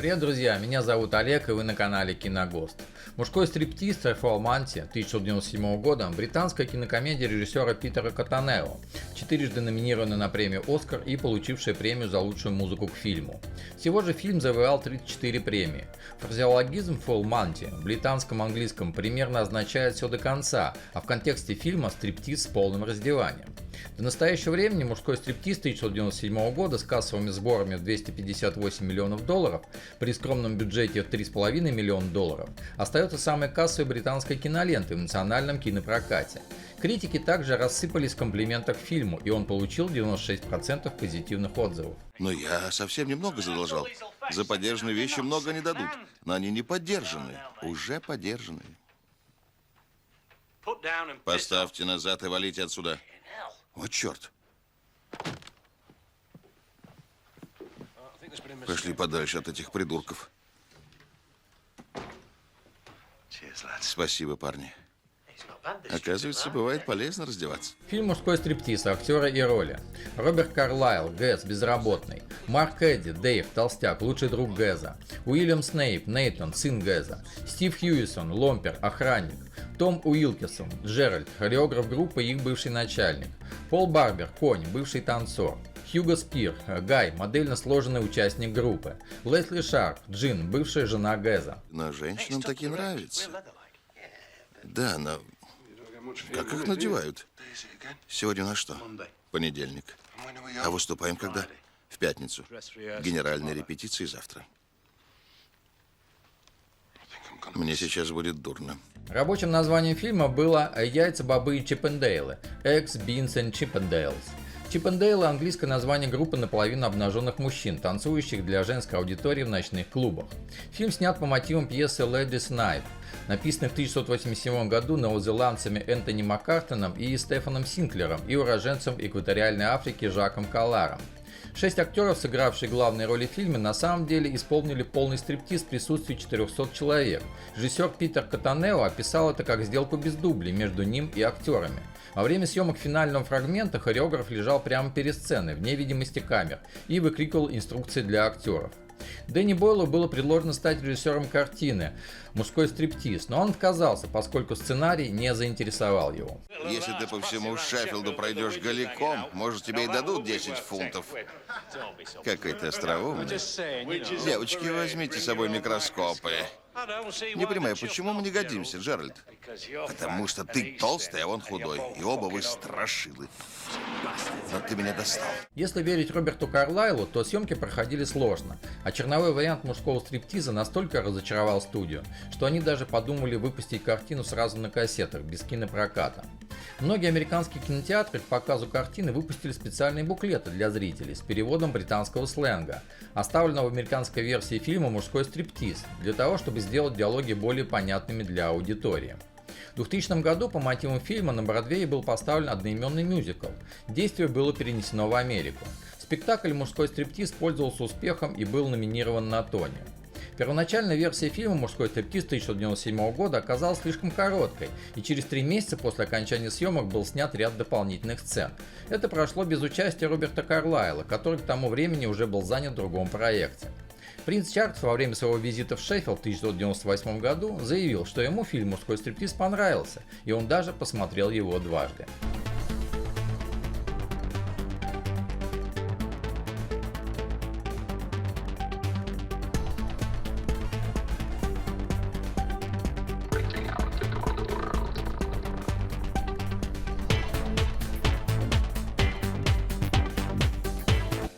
Привет, друзья! Меня зовут Олег, и вы на канале Киногост. «Мужской стриптиз» Трефуалманти 1997 года – британская кинокомедия режиссера Питера Катанео, четырежды номинированная на премию «Оскар» и получившая премию за лучшую музыку к фильму. Всего же фильм завоевал 34 премии. Фразеологизм «full Monty» в британском английском примерно означает «все до конца», а в контексте фильма «стриптиз с полным раздеванием». До настоящего времени «Мужской стриптиз» 1997 года с кассовыми сборами в $258 миллионов при скромном бюджете в $3,5 миллиона остается самой кассовой британской кинолентой в национальном кинопрокате. Критики также рассыпались в комплиментах к фильму, и он получил 96% позитивных отзывов. Но я совсем немного задолжал. За подержанные вещи много не дадут. Но они не подержанные, уже подержанные. Поставьте назад и валите отсюда. Вот черт. Пошли подальше от этих придурков. Спасибо, парни. Оказывается, бывает полезно раздеваться. Фильм «Мужской стриптиз», актеры и роли. Роберт Карлайл, Гэс, безработный. Марк Эдди, Дэйв, толстяк, лучший друг Гэза. Уильям Снейп, Нейтан, сын Гэза. Стив Хьюисон, Ломпер, охранник. Том Уилкисон, Джеральд, хореограф группы и их бывший начальник. Пол Барбер, конь, бывший танцор. Хьюго Спир, Гай, модельно сложенный участник группы. Лесли Шарп, Джин, бывшая жена Гэза. Но женщинам такие нравятся. Да, но как их надевают? Сегодня на что? Понедельник. А выступаем когда? В пятницу. Генеральная репетиция завтра. Мне сейчас будет дурно. Рабочим названием фильма было «Яйца, бобы и Чиппендейлы» (Eggs, Beans and Chippendales). Чиппендейлы – английское название группы наполовину обнаженных мужчин, танцующих для женской аудитории в ночных клубах. Фильм снят по мотивам пьесы «Ladies' Night», написанной в 1987 году новозеландцами Энтони Маккартоном и Стефаном Синклером и уроженцем экваториальной Африки Жаком Калларом. 6 актеров, сыгравшие главные роли в фильме, на самом деле исполнили полный стриптиз в присутствии 400 человек. Режиссер Питер Катанео описал это как сделку без дублей между ним и актерами. Во время съемок финального фрагмента хореограф лежал прямо перед сценой, вне видимости камер, и выкрикивал инструкции для актеров. Дэнни Бойлу было предложено стать режиссером картины «Мужской стриптиз», но он отказался, поскольку сценарий не заинтересовал его. Если ты по всему Шеффилду пройдешь голиком, может, тебе и дадут 10 фунтов. Какой ты остроумный. Девочки, возьмите с собой микроскопы. Не понимаю, почему мы не годимся, Джеральд? Потому что ты толстый, а он худой. И оба вы страшилы. Но ты меня достал. Если верить Роберту Карлайлу, то съемки проходили сложно, а черновой вариант «Мужского стриптиза» настолько разочаровал студию, что они даже подумали выпустить картину сразу на кассетах, без кинопроката. Многие американские кинотеатры к показу картины выпустили специальные буклеты для зрителей с переводом британского сленга, оставленного в американской версии фильма «Мужской стриптиз», для того, чтобы сделать диалоги более понятными для аудитории. В 2000 году по мотивам фильма на Бродвее был поставлен одноименный мюзикл. Действие было перенесено в Америку. Спектакль «Мужской стриптиз» пользовался успехом и был номинирован на Тони. Первоначальная версия фильма «Мужской стриптиз» 1997 года оказалась слишком короткой, и через 3 месяца после окончания съемок был снят ряд дополнительных сцен. Это прошло без участия Роберта Карлайла, который к тому времени уже был занят в другом проекте. Принц Чарльз во время своего визита в Шеффилд в 1998 году заявил, что ему фильм «Мужской стриптиз» понравился, и он даже посмотрел его дважды.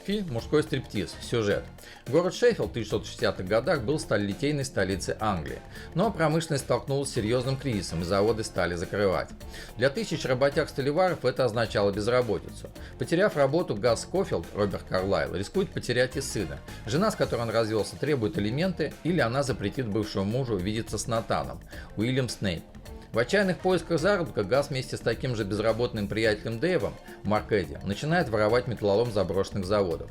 Фильм «Мужской стриптиз». Сюжет. Город Шеффилд в 1660-х годах был сталелитейной столицей Англии, но промышленность столкнулась с серьезным кризисом и заводы стали закрывать. Для тысяч работяг-столеваров это означало безработицу. Потеряв работу, Газ Скофилд, Роберт Карлайл, рискует потерять и сына. Жена, с которой он развелся, требует алименты, или она запретит бывшему мужу видеться с Натаном, Уильям Снейп. В отчаянных поисках заработка Газ вместе с таким же безработным приятелем Дэйвом, Марк Эдди, начинает воровать металлолом заброшенных заводов.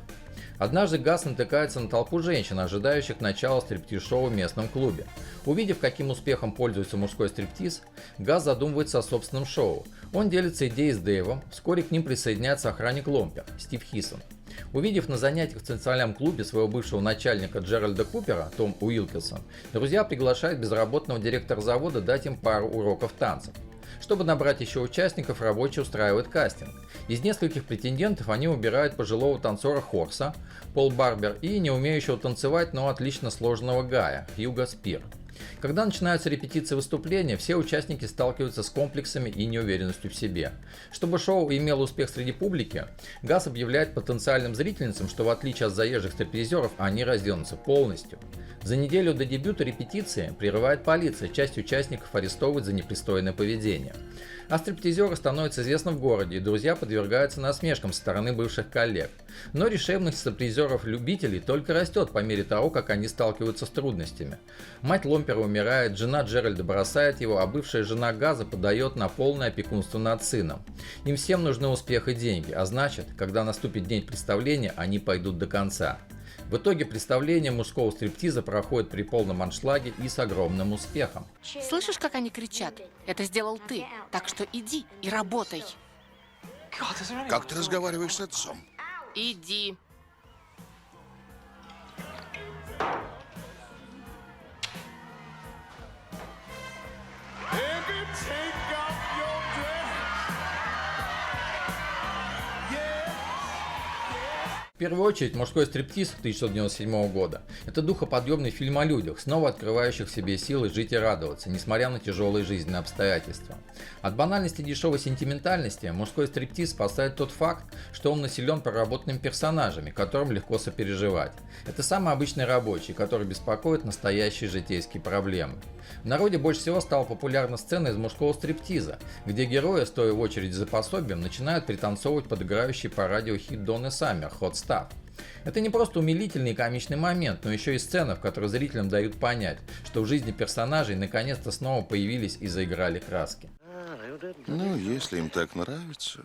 Однажды Газ натыкается на толпу женщин, ожидающих начала стриптиз-шоу в местном клубе. Увидев, каким успехом пользуется мужской стриптиз, Газ задумывается о собственном шоу. Он делится идеей с Дэйвом, вскоре к ним присоединяется охранник Ломпер, Стив Хисон. Увидев на занятиях в танцевальном клубе своего бывшего начальника Джеральда Купера, Том Уилкинсон, друзья приглашают безработного директора завода дать им пару уроков танцев. Чтобы набрать еще участников, рабочие устраивают кастинг. Из нескольких претендентов они выбирают пожилого танцора Хорса, Пол Барбер, и не умеющего танцевать, но отлично сложенного Гая, Хьюго Спир. Когда начинаются репетиции выступления, все участники сталкиваются с комплексами и неуверенностью в себе. Чтобы шоу имело успех среди публики, Гас объявляет потенциальным зрительницам, что в отличие от заезжих стриптизеров, они разденутся полностью. За неделю до дебюта репетиции прерывает полиция, часть участников арестовывают за непристойное поведение. А стриптизеры становятся известны в городе, и друзья подвергаются насмешкам со стороны бывших коллег. Но решимость стриптизеров-любителей только растет по мере того, как они сталкиваются с трудностями. Мать Ломпера умирает, жена Джеральда бросает его, а бывшая жена Газа подает на полное опекунство над сыном. Им всем нужны успех и деньги, а значит, когда наступит день представления, они пойдут до конца. В итоге представление мужского стриптиза проходит при полном аншлаге и с огромным успехом. Слышишь, как они кричат? Это сделал ты, так что иди и работай. Как ты разговариваешь с отцом? Иди. В первую очередь, мужской стриптиз 1997 года – это духоподъемный фильм о людях, снова открывающих в себе силы жить и радоваться, несмотря на тяжелые жизненные обстоятельства. От банальности и дешевой сентиментальности мужской стриптиз спасает тот факт, что он населен проработанными персонажами, которым легко сопереживать. Это самый обычный рабочий, который беспокоит настоящие житейские проблемы. В народе больше всего стала популярна сцена из мужского стриптиза, где герои, стоя в очереди за пособием, начинают пританцовывать под играющий по радио хит Донны Саммер «Hot Stuff». Это не просто умилительный и комичный момент, но еще и сцена, в которой зрителям дают понять, что в жизни персонажей наконец-то снова появились и заиграли краски. Ну, если им так нравится.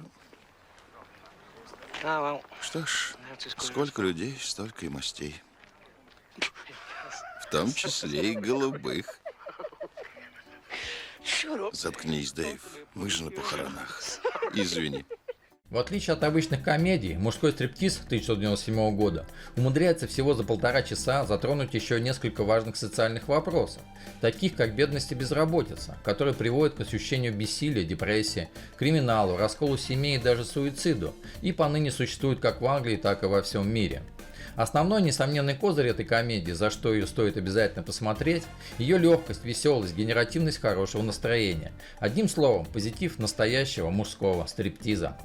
Что ж, сколько людей, столько и мастей. В том числе и голубых. Заткнись, Дэйв. Мы же на похоронах. Извини. В отличие от обычных комедий, мужской стриптиз 1997 года умудряется всего за 1,5 часа затронуть еще несколько важных социальных вопросов, таких как бедность и безработица, которые приводят к ощущению бессилия, депрессии, криминалу, расколу семей и даже суициду, и поныне существуют как в Англии, так и во всем мире. Основной несомненный козырь этой комедии, за что ее стоит обязательно посмотреть, ее легкость, веселость, генеративность хорошего настроения. Одним словом, позитив настоящего мужского стриптиза.